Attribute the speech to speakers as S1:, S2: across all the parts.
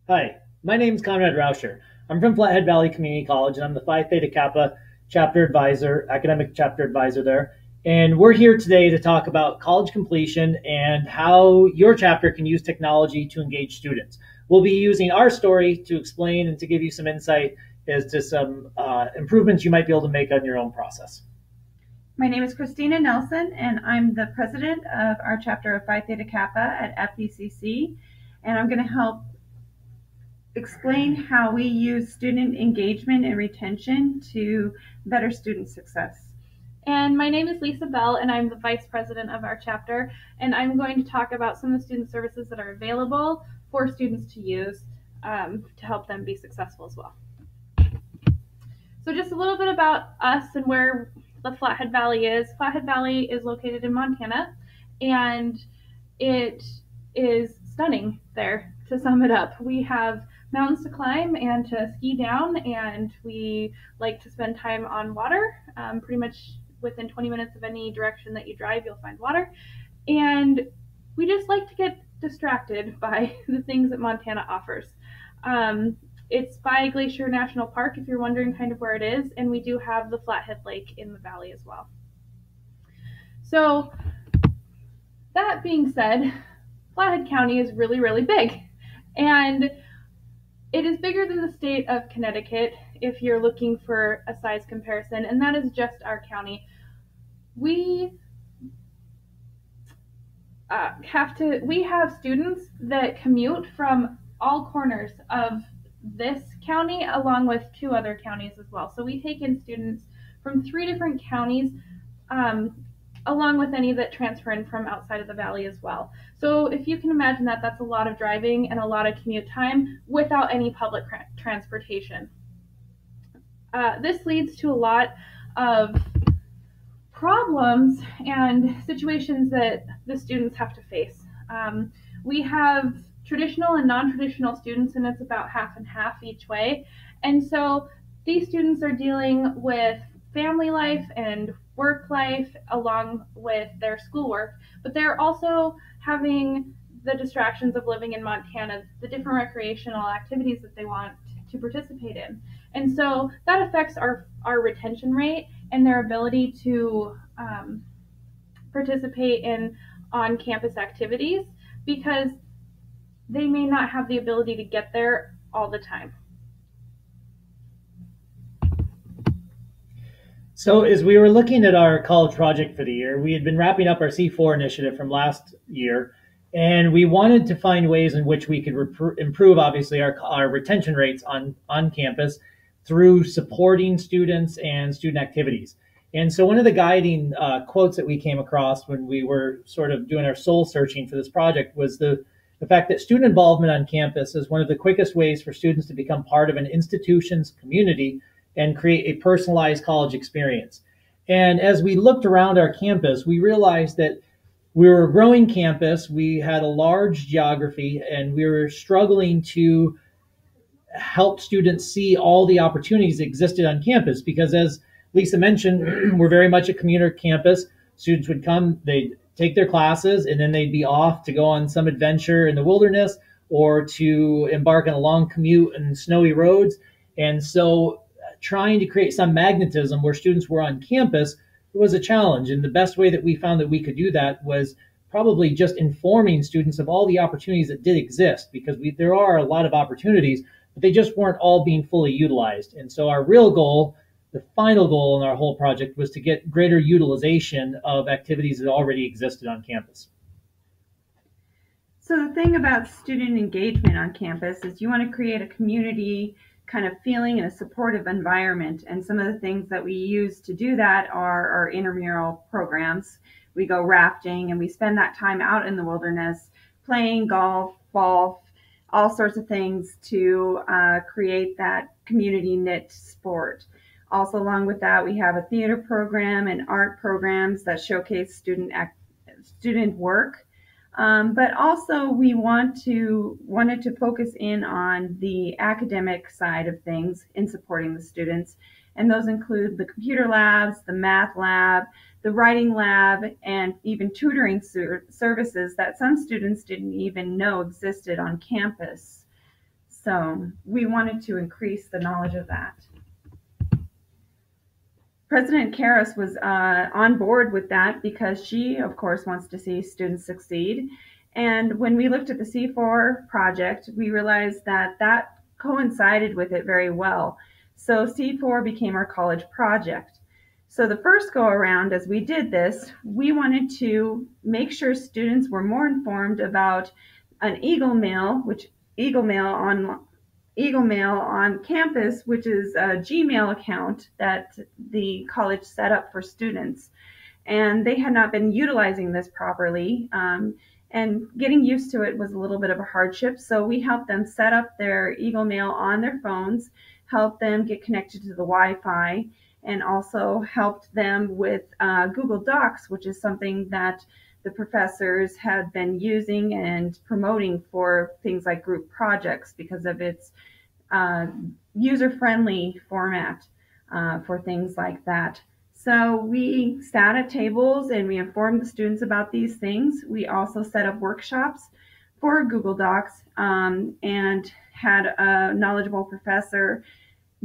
S1: Hi, my name is Conrad Rauscher. I'm from Flathead Valley Community College, and I'm the Phi Theta Kappa chapter advisor, academic chapter advisor there. And we're here today to talk about college completion and how your chapter can use technology to engage students. We'll be using our story to explain and to give you some insight as to some improvements you might be able to make on your own process.
S2: My name is Christina Nelson, and I'm the president of our chapter of Phi Theta Kappa at FVCC. And I'm going to help explain how we use student engagement and retention to better student success.
S3: And my name is Lisa Bell, and I'm the vice president of our chapter. And I'm going to talk about some of the student services that are available for students to use to help them be successful as well. So just a little bit about us and where the Flathead Valley is. Flathead Valley is located in Montana, and it is stunning there, to sum it up. We have mountains to climb and to ski down, and we like to spend time on water. Pretty much within 20 minutes of any direction that you drive, you'll find water. And we just like to get distracted by the things that Montana offers. It's by Glacier National Park, if you're wondering kind of where it is, and we do have the Flathead Lake in the valley as well. So that being said, Flathead County is really, really big, and it is bigger than the state of Connecticut if you're looking for a size comparison, and that is just our county. We have students that commute from all corners of this county along with two other counties as well. So we take in students from 3 different counties along with any that transfer in from outside of the valley as well. So if you can imagine that, that's a lot of driving and a lot of commute time without any public transportation. This leads to a lot of problems and situations that the students have to face. We have traditional and non-traditional students, and it's about half and half each way. And so these students are dealing with family life and work life along with their schoolwork, but they're also having the distractions of living in Montana, the different recreational activities that they want to participate in. And so that affects our retention rate and their ability to participate in on-campus activities, because they may not have the ability to get there all the time.
S1: So as we were looking at our college project for the year, we had been wrapping up our C4 initiative from last year, and we wanted to find ways in which we could improve, obviously, our retention rates on campus through supporting students and student activities. And so one of the guiding quotes that we came across when we were sort of doing our soul searching for this project was the fact that student involvement on campus is one of the quickest ways for students to become part of an institution's community and create a personalized college experience. And as we looked around our campus, we realized that we were a growing campus, we had a large geography, and we were struggling to help students see all the opportunities that existed on campus. Because as Lisa mentioned, we're very much a commuter campus. Students would come, they'd take their classes, and then they'd be off to go on some adventure in the wilderness or to embark on a long commute in snowy roads. And so trying to create some magnetism where students were on campus was a challenge. And the best way that we found that we could do that was probably just informing students of all the opportunities that did exist, because there are a lot of opportunities, but they just weren't all being fully utilized. And so our real goal, the final goal in our whole project, was to get greater utilization of activities that already existed on campus.
S2: So the thing about student engagement on campus is you want to create a community kind of feeling and a supportive environment. And some of the things that we use to do that are our intramural programs. We go rafting and we spend that time out in the wilderness playing golf, ball, all sorts of things to create that community knit sport. Also, along with that, we have a theater program and art programs that showcase student work. But also we wanted to focus in on the academic side of things in supporting the students. And those include the computer labs, the math lab, the writing lab, and even tutoring services that some students didn't even know existed on campus. So we wanted to increase the knowledge of that. President Karras was on board with that because she, of course, wants to see students succeed. And when we looked at the C4 project, we realized that that coincided with it very well. So C4 became our college project. So the first go around, as we did this, we wanted to make sure students were more informed about an Eagle Mail on campus, which is a Gmail account that the college set up for students. And they had not been utilizing this properly. And getting used to it was a little bit of a hardship. So we helped them set up their Eagle Mail on their phones, helped them get connected to the Wi-Fi, and also helped them with Google Docs, which is something that the professors had been using and promoting for things like group projects because of its user-friendly format for things like that. So we sat at tables and we informed the students about these things. We also set up workshops for Google Docs and had a knowledgeable professor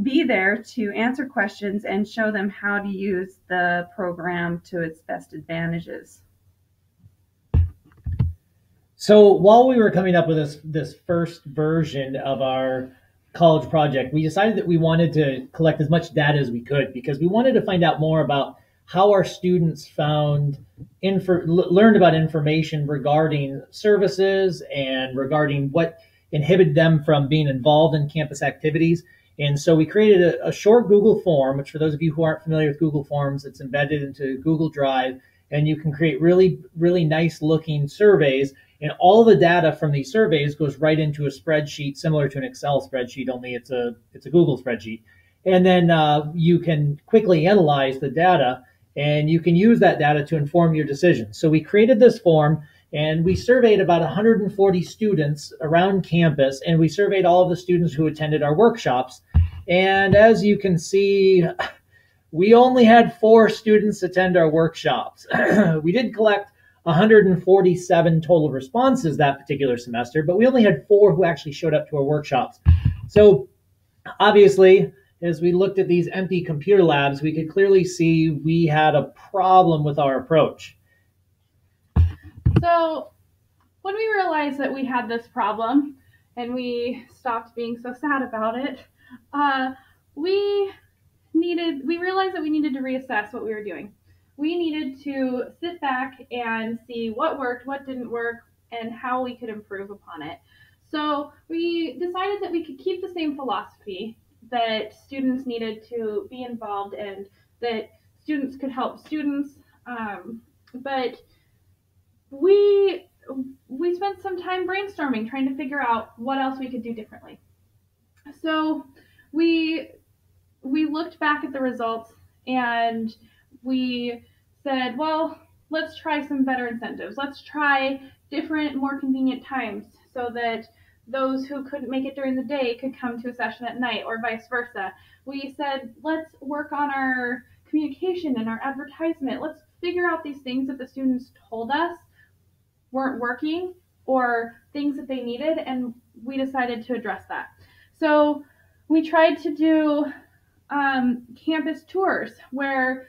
S2: be there to answer questions and show them how to use the program to its best advantages.
S1: So while we were coming up with this first version of our college project, we decided that we wanted to collect as much data as we could because we wanted to find out more about how our students learned about information regarding services and regarding what inhibited them from being involved in campus activities. And so we created a short Google form, which for those of you who aren't familiar with Google Forms, it's embedded into Google Drive, and you can create really, really nice looking surveys. And all the data from these surveys goes right into a spreadsheet similar to an Excel spreadsheet, only it's a Google spreadsheet. And then you can quickly analyze the data, and you can use that data to inform your decisions. So we created this form, and we surveyed about 140 students around campus, and we surveyed all of the students who attended our workshops. And as you can see, we only had 4 students attend our workshops. We did collect 147 total responses that particular semester, but we only had 4 who actually showed up to our workshops. So obviously, as we looked at these empty computer labs, we could clearly see we had a problem with our approach.
S3: So when we realized that we had this problem and we stopped being so sad about it, we realized that we needed to reassess what we were doing. We needed to sit back and see what worked, what didn't work, and how we could improve upon it. So we decided that we could keep the same philosophy, that students needed to be involved and that students could help students, but we spent some time brainstorming, trying to figure out what else we could do differently. So we looked back at the results and we said, well, let's try some better incentives. Let's try different, more convenient times so that those who couldn't make it during the day could come to a session at night, or vice versa. We said, let's work on our communication and our advertisement. Let's figure out these things that the students told us weren't working or things that they needed, and we decided to address that. So we tried to do campus tours, where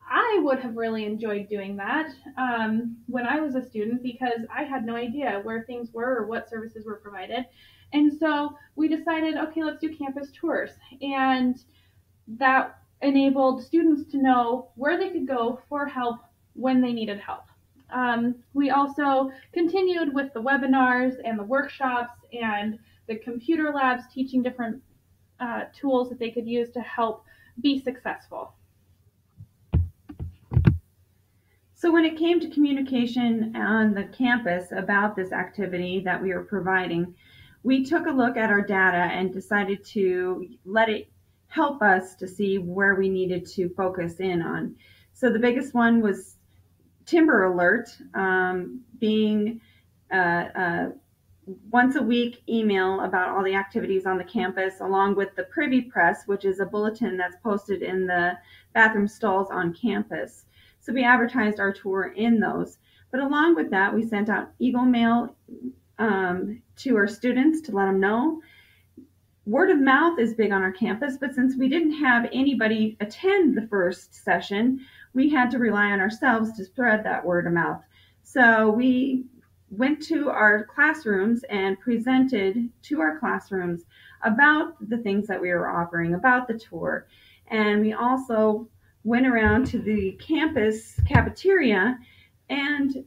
S3: I would have really enjoyed doing that when I was a student, because I had no idea where things were or what services were provided. And so we decided, okay, let's do campus tours. And that enabled students to know where they could go for help when they needed help. We also continued with the webinars and the workshops and the computer labs, teaching different tools that they could use to help be successful.
S2: So when it came to communication on the campus about this activity that we were providing, we took a look at our data and decided to let it help us to see where we needed to focus in on. So the biggest one was Timber Alert, being once a week email about all the activities on the campus, along with the Privy Press, which is a bulletin that's posted in the bathroom stalls on campus. So we advertised our tour in those. But along with that, we sent out Eagle Mail to our students to let them know. Word of mouth is big on our campus, but since we didn't have anybody attend the first session, we had to rely on ourselves to spread that word of mouth. So we went to our classrooms and presented to our classrooms about the things that we were offering, about the tour. And we also went around to the campus cafeteria and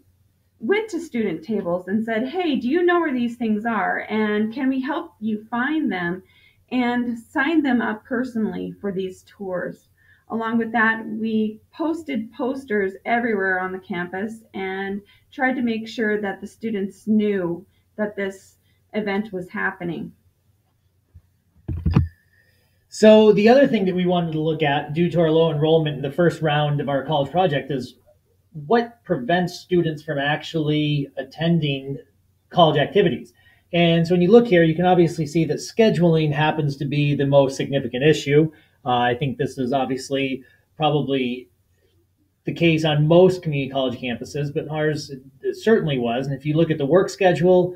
S2: went to student tables and said, hey, do you know where these things are? And can we help you find them? And sign them up personally for these tours. Along with that, we posted posters everywhere on the campus and tried to make sure that the students knew that this event was happening.
S1: So the other thing that we wanted to look at due to our low enrollment in the first round of our college project is what prevents students from actually attending college activities. And so when you look here, you can obviously see that scheduling happens to be the most significant issue. I think this is obviously probably the case on most community college campuses, but ours it certainly was. And if you look at the work schedule,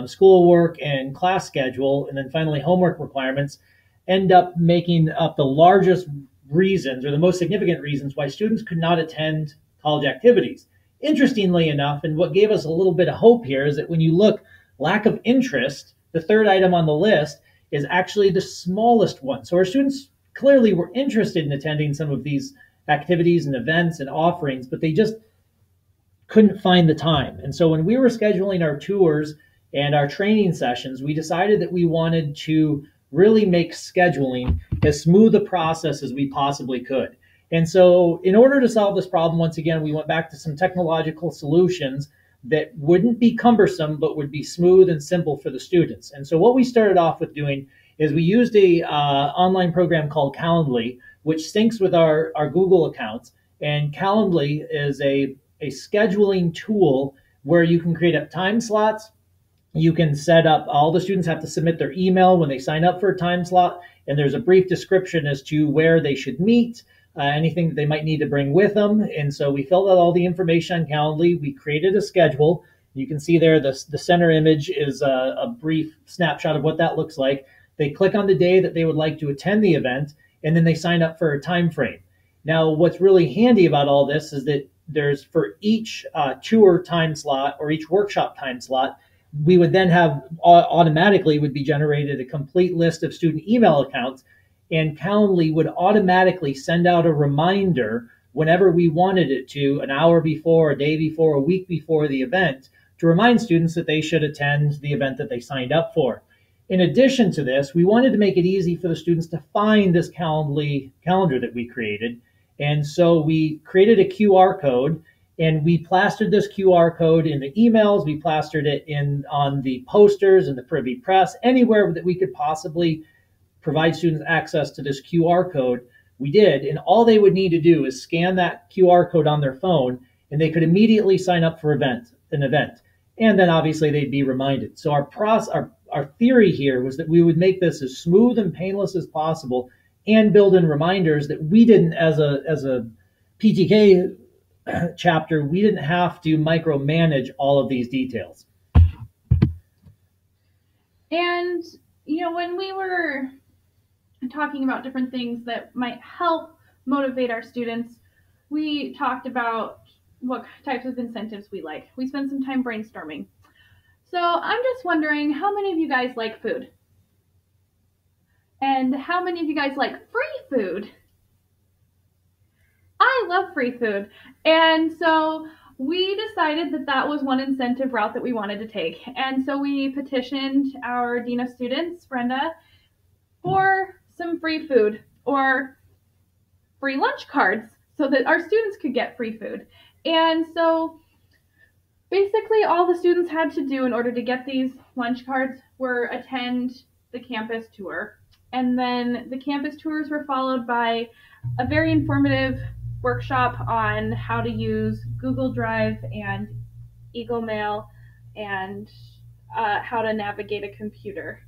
S1: school work and class schedule, and then finally homework requirements, end up making up the largest reasons or the most significant reasons why students could not attend college activities. Interestingly enough, and what gave us a little bit of hope here is that when you look lack of interest, the third item on the list is actually the smallest one. So our students clearly were interested in attending some of these activities and events and offerings, but they just couldn't find the time. And so when we were scheduling our tours and our training sessions, we decided that we wanted to really make scheduling as smooth a process as we possibly could. And so in order to solve this problem, once again, we went back to some technological solutions that wouldn't be cumbersome, but would be smooth and simple for the students. And so what we started off with doing is we used a online program called Calendly, which syncs with our Google accounts. And Calendly is a scheduling tool where you can create up time slots. You can set up, all the students have to submit their email when they sign up for a time slot, and there's a brief description as to where they should meet, anything that they might need to bring with them. And so we filled out all the information on Calendly. We created a schedule. You can see there the center image is a brief snapshot of what that looks like. They click on the day that they would like to attend the event, and then they sign up for a time frame. Now, what's really handy about all this is that there's for each tour time slot or each workshop time slot, we would then have automatically would be generated a complete list of student email accounts, and Calendly would automatically send out a reminder whenever we wanted it to, an hour before, a day before, a week before the event, to remind students that they should attend the event that they signed up for. In addition to this, we wanted to make it easy for the students to find this Calendly calendar that we created. And so we created a QR code, and we plastered this QR code in the emails. We plastered it in on the posters and the Privy Press, anywhere that we could possibly provide students access to this QR code. We did, and all they would need to do is scan that QR code on their phone, and they could immediately sign up for an event. And then obviously they'd be reminded. So our theory here was that we would make this as smooth and painless as possible and build in reminders that we didn't, as a PTK chapter, we didn't have to micromanage all of these details.
S3: And, when we were talking about different things that might help motivate our students, we talked about what types of incentives we like. We spent some time brainstorming. So I'm just wondering, how many of you guys like food? And how many of you guys like free food? I love free food. And so we decided that that was one incentive route that we wanted to take. And so we petitioned our Dean of Students, Brenda, for some free food or free lunch cards so that our students could get free food. And so basically all the students had to do in order to get these lunch cards were attend the campus tour. And then the campus tours were followed by a very informative workshop on how to use Google Drive and Eagle Mail and how to navigate a computer.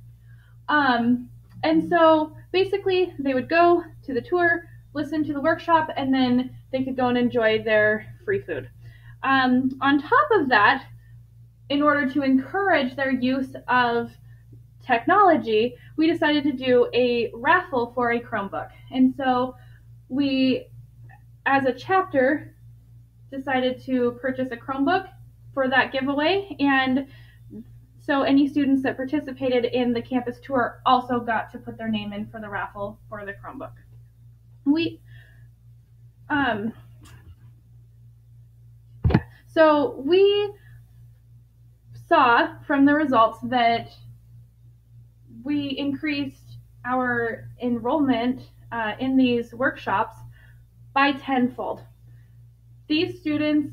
S3: And so basically they would go to the tour, listen to the workshop, and then they could go and enjoy their free food. On top of that, in order to encourage their use of technology, we decided to do a raffle for a Chromebook. And so we, as a chapter, decided to purchase a Chromebook for that giveaway. And so any students that participated in the campus tour also got to put their name in for the raffle for the Chromebook. So we saw from the results that we increased our enrollment in these workshops by tenfold. These students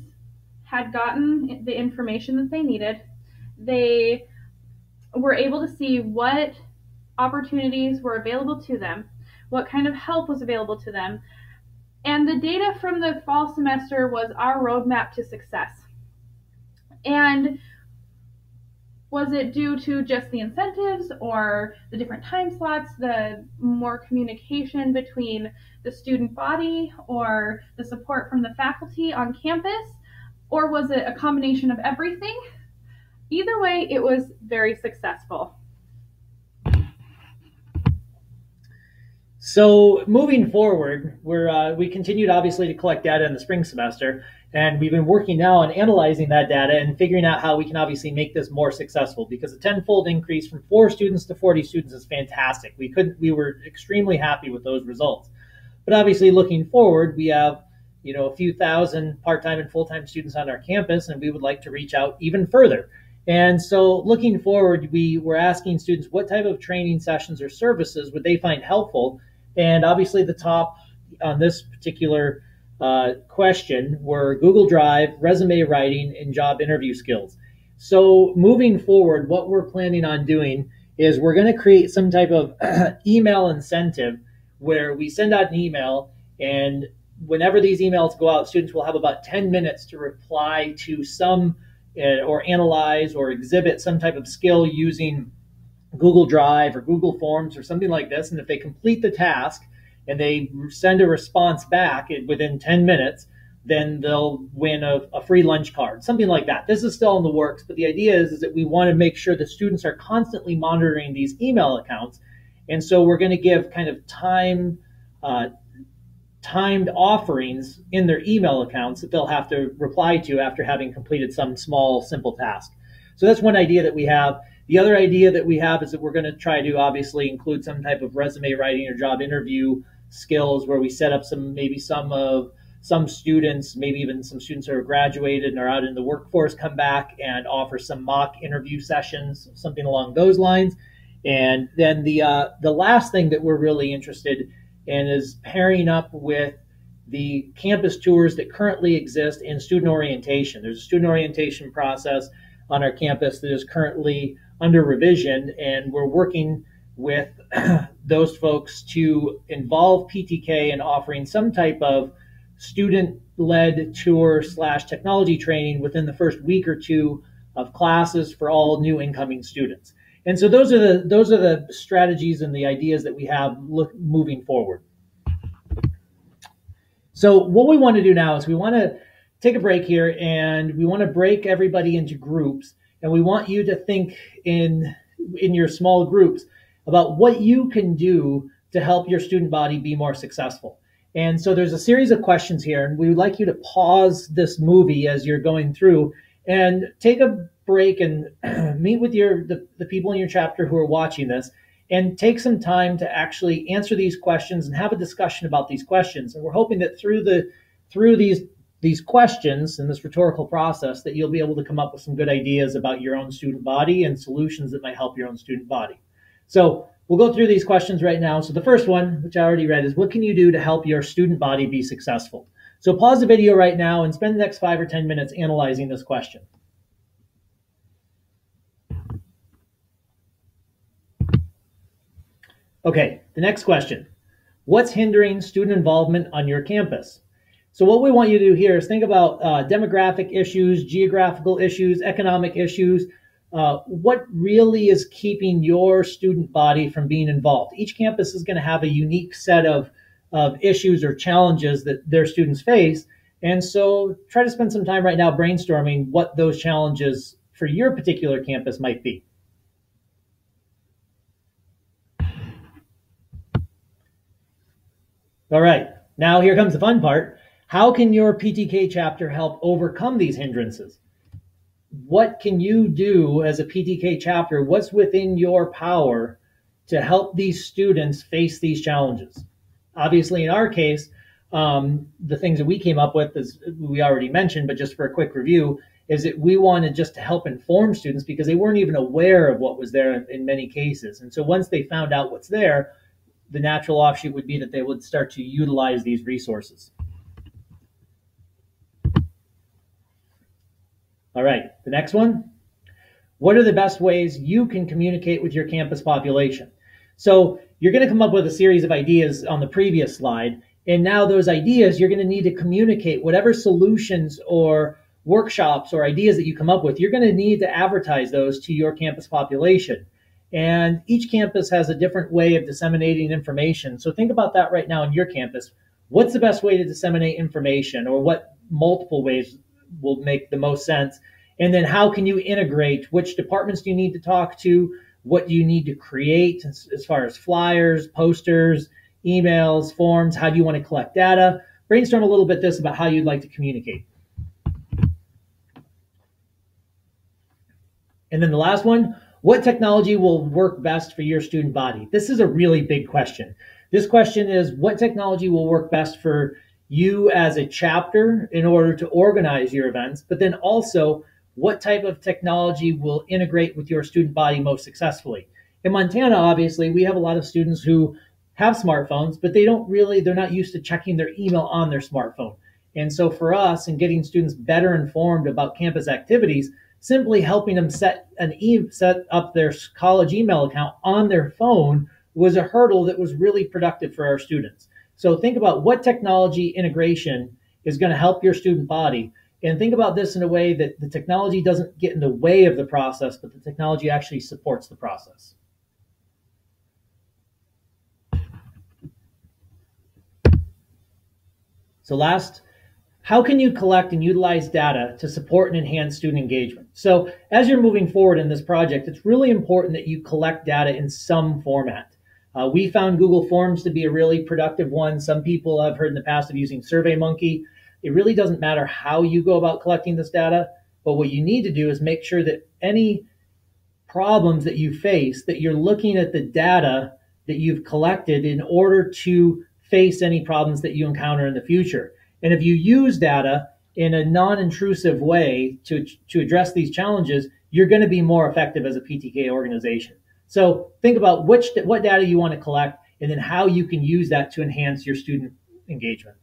S3: had gotten the information that they needed. They were able to see what opportunities were available to them, what kind of help was available to them, and the data from the fall semester was our roadmap to success. And was it due to just the incentives or the different time slots, the more communication between the student body or the support from the faculty on campus? Or was it a combination of everything? Either way, it was very successful.
S1: So moving forward, we continued obviously to collect data in the spring semester, and we've been working now on analyzing that data and figuring out how we can obviously make this more successful, because a tenfold increase from 4 students to 40 students is fantastic. We were extremely happy with those results. But obviously looking forward, we have a few thousand part-time and full-time students on our campus, and we would like to reach out even further. And so looking forward, we were asking students what type of training sessions or services would they find helpful. And obviously the top on this particular question were Google Drive, resume writing, and job interview skills. So moving forward, what we're planning on doing is we're going to create some type of email incentive where we send out an email, and whenever these emails go out, students will have about 10 minutes to reply to some or analyze or exhibit some type of skill using Google Drive or Google Forms or something like this. And if they complete the task and they send a response back within 10 minutes, then they'll win a free lunch card, something like that. This is still in the works, but the idea is that we want to make sure that students are constantly monitoring these email accounts. And so we're going to give kind of timed offerings in their email accounts that they'll have to reply to after having completed some small, simple task. So that's one idea that we have. The other idea that we have is that we're going to try to obviously include some type of resume writing or job interview skills where we set up some students, maybe even some students who are graduated and are out in the workforce, come back and offer some mock interview sessions, something along those lines. And then the last thing that we're really interested in is pairing up with the campus tours that currently exist in student orientation. There's a student orientation process on our campus that is currently under revision, and we're working with those folks to involve PTK in offering some type of student-led tour / technology training within the first week or two of classes for all new incoming students. And so those are the strategies and the ideas that we have moving forward. So what we want to do now is we want to take a break here, and we want to break everybody into groups, and we want you to think in your small groups about what you can do to help your student body be more successful. And so there's a series of questions here, and we would like you to pause this movie as you're going through and take a break and meet with the people in your chapter who are watching this, and take some time to actually answer these questions and have a discussion about these questions. And we're hoping that through these questions and this rhetorical process that you'll be able to come up with some good ideas about your own student body and solutions that might help your own student body. So we'll go through these questions right now. So the first one, which I already read, is what can you do to help your student body be successful? So pause the video right now and spend the next 5 or 10 minutes analyzing this question. Okay, the next question. What's hindering student involvement on your campus? So what we want you to do here is think about demographic issues, geographical issues, economic issues. What really is keeping your student body from being involved? Each campus is going to have a unique set of issues or challenges that their students face. And so try to spend some time right now brainstorming what those challenges for your particular campus might be. All right, now here comes the fun part. How can your PTK chapter help overcome these hindrances? What can you do as a PTK chapter? What's within your power to help these students face these challenges? Obviously, in our case, the things that we came up with, as we already mentioned, but just for a quick review, is that we wanted just to help inform students because they weren't even aware of what was there in many cases. And so once they found out what's there, the natural offshoot would be that they would start to utilize these resources. All right, the next one. What are the best ways you can communicate with your campus population? So you're going to come up with a series of ideas on the previous slide, and now those ideas you're going to need to communicate. Whatever solutions or workshops or ideas that you come up with, you're going to need to advertise those to your campus population. And each campus has a different way of disseminating information. So think about that right now on your campus. What's the best way to disseminate information, or what multiple ways will make the most sense? And then how can you integrate? Which departments do you need to talk to? What do you need to create as far as flyers, posters, emails, forms? How do you want to collect data? Brainstorm a little bit this about how you'd like to communicate. And then the last one, what technology will work best for your student body? This is a really big question. This question is, what technology will work best for you as a chapter in order to organize your events, but then also what type of technology will integrate with your student body most successfully? In Montana, obviously, we have a lot of students who have smartphones, but they're not used to checking their email on their smartphone. And so for us, in getting students better informed about campus activities, simply helping them set up their college email account on their phone was a hurdle that was really productive for our students. So think about what technology integration is going to help your student body. And think about this in a way that the technology doesn't get in the way of the process, but the technology actually supports the process. So last, how can you collect and utilize data to support and enhance student engagement? So as you're moving forward in this project, it's really important that you collect data in some format. We found Google Forms to be a really productive one. Some people have heard in the past of using SurveyMonkey. It really doesn't matter how you go about collecting this data, but what you need to do is make sure that any problems that you face, that you're looking at the data that you've collected in order to face any problems that you encounter in the future. And if you use data in a non-intrusive way to address these challenges, you're going to be more effective as a PTK organization. So think about what data you want to collect, and then how you can use that to enhance your student engagement.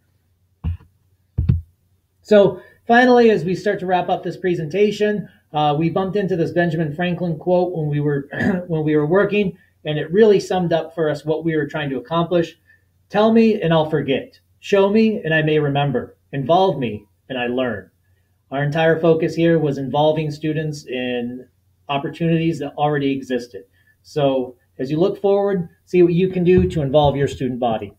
S1: So finally, as we start to wrap up this presentation, we bumped into this Benjamin Franklin quote when we were working, and it really summed up for us what we were trying to accomplish. Tell me and I'll forget. Show me and I may remember. Involve me and I learn. Our entire focus here was involving students in opportunities that already existed. So as you look forward, see what you can do to involve your student body.